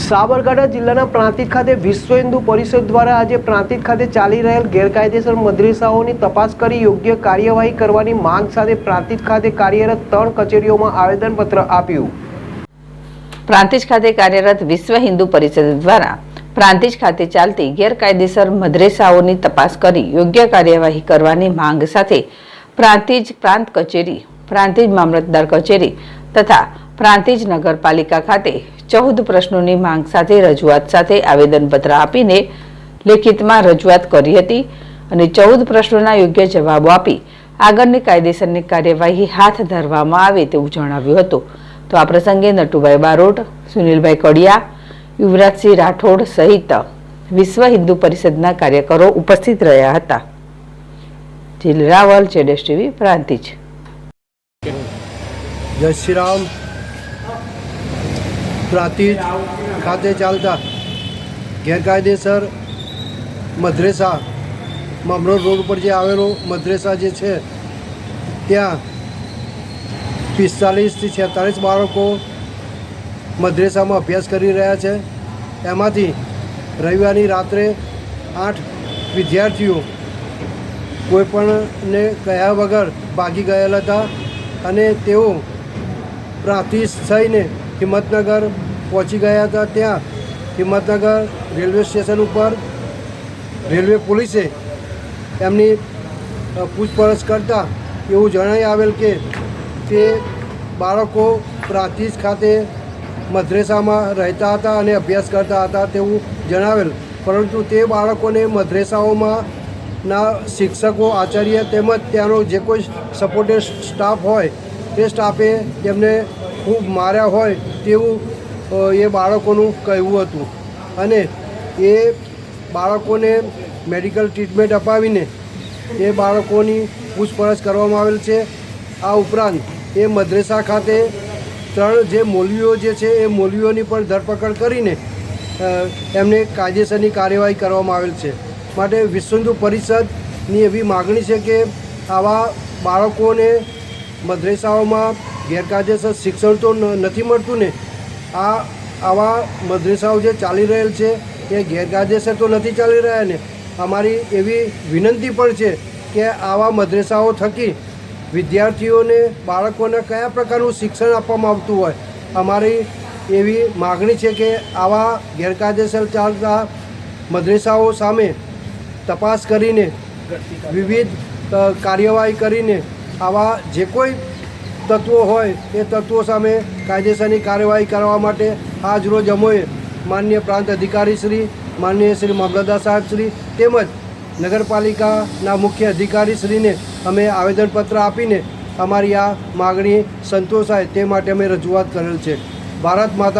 સાબરકાંઠા જિલ્લાના પ્રાંતિજ ખાતે વિશ્વ હિન્દુ પરિષદ દ્વારા આજે પ્રાંતિજ ખાતે ચાલી રહેલ ગેરકાયદેસર મદ્રેસાઓની તપાસ કરી યોગ્ય કાર્યવાહી કરવાની માંગ સાથે પ્રાંતિજ ખાતે કાર્યરત 3 કચેરીઓમાં આવેદનપત્ર આપ્યું। પ્રાંતિજ ખાતે કાર્યરત વિશ્વ હિન્દુ પરિષદ દ્વારા પ્રાંતિજ ખાતે ચાલતી ગેરકાયદેસર મદ્રેસાઓની તપાસ કરી યોગ્ય કાર્યવાહી કરવાની માંગ સાથે પ્રાંતિજ પ્રાંત કચેરી, પ્રાંતિજ મામલતદાર કચેરી તથા પ્રાંતિજ નગરપાલિકા ખાતે 14 પ્રશ્નોની માંગ સાથે રજૂઆત સાથે આવેદનપત્ર આપીને લેખિતમાં રજૂઆત કરી હતી અને 14 પ્રશ્નોના યોગ્ય જવાબો આપી આગળની કાયદેસરની કાર્યવાહી હાથ ધરવામાં આવે તેવું જણાવ્યું હતું। તો આ પ્રસંગે નટુભાઈ બારોટ, સુનિલભાઈ કડિયા, યુવરાજસિંહ રાઠોડ સહિત વિશ્વ હિન્દુ પરિષદના કાર્યકરો ઉપસ્થિત રહ્યા હતા। જીલ રાવલ, જેડેશ ટીવી, પ્રાંતિજ। જય શ્રી રામ। પ્રાંતિજ ખાતે ચાલતા ગેરકાયદેસર મદ્રેસા મામરોડ રોડ પર જે આવેલો મદ્રેસા જે છે ત્યાં 45 થી 46 બાળકો મદ્રેસામાં અભ્યાસ કરી રહ્યા છે। એમાંથી રવિવારની રાત્રે 8 વિદ્યાર્થીઓ કોઈપણને કહ્યા વગર ભાગી ગયેલા હતા અને તેઓ પ્રાંતિજ થઈને હિંમતનગર પહોંચી ગયા હતા। ત્યાં હિંમતનગર રેલવે સ્ટેશન ઉપર રેલવે પોલીસે એમની પૂછપરછ કરતાં એવું જણાઈ આવેલ કે તે બાળકો પ્રાંતિજ ખાતે મદ્રેસામાં રહેતા હતા અને અભ્યાસ કરતા હતા તેવું જણાવેલ, પરંતુ તે બાળકોને મદ્રેસાઓમાં ના શિક્ષકો, આચાર્ય તેમજ ત્યાંનો જે કોઈ સપોર્ટેડ સ્ટાફ હોય તે સ્ટાફે તેમને ખૂબ માર્યા હોય તેવું એ બાળકોનું કહેવું હતું અને એ બાળકોને મેડિકલ ટ્રીટમેન્ટ અપાવીને એ બાળકોની પૂછપરછ કરવામાં આવેલ છે। આ ઉપરાંત એ મદ્રેસા ખાતે 3 જે મૌલવીઓ જે છે એ મૌલવીઓની પણ ધરપકડ કરીને એમને કાયદેસરની કાર્યવાહી કરવામાં આવેલ છે। માટે વિશ્વ હિન્દુ પરિષદની એવી માગણી છે કે આવા બાળકોને મદ્રેસાઓમાં ગેરકાયદેસર શિક્ષણ તો નથી મળતું ને, આવા મદ્રેસાઓ જે ચાલી રહેલ છે એ ગેરકાયદેસર તો નથી ચાલી રહ્યા ને। અમારી એવી વિનંતી પણ છે કે આવા મદ્રેસાઓ થકી વિદ્યાર્થીઓને, બાળકોને કયા પ્રકારનું શિક્ષણ આપવામાં આવતું હોય, અમારી એવી માગણી છે કે આવા ગેરકાયદેસર ચાલતા મદ્રેસાઓ સામે તપાસ કરીને વિવિધ કાર્યવાહી કરીને આવા જે કોઈ તત્વો હોય એ તત્વો સામે કાયદેસરની કાર્યવાહી કરવા માટે આજરોજ અમોએ માનનીય પ્રાંત અધિકારી શ્રી, માનનીય શ્રી મામલતદાર સાહેબ શ્રી તેમજ નગરપાલિકાના મુખ્ય અધિકારી શ્રીને અમે આવેદનપત્ર આપીને અમારી આ માગણી સંતોષાય તે માટે અમે રજૂઆત કરેલ છે। ભારત માતા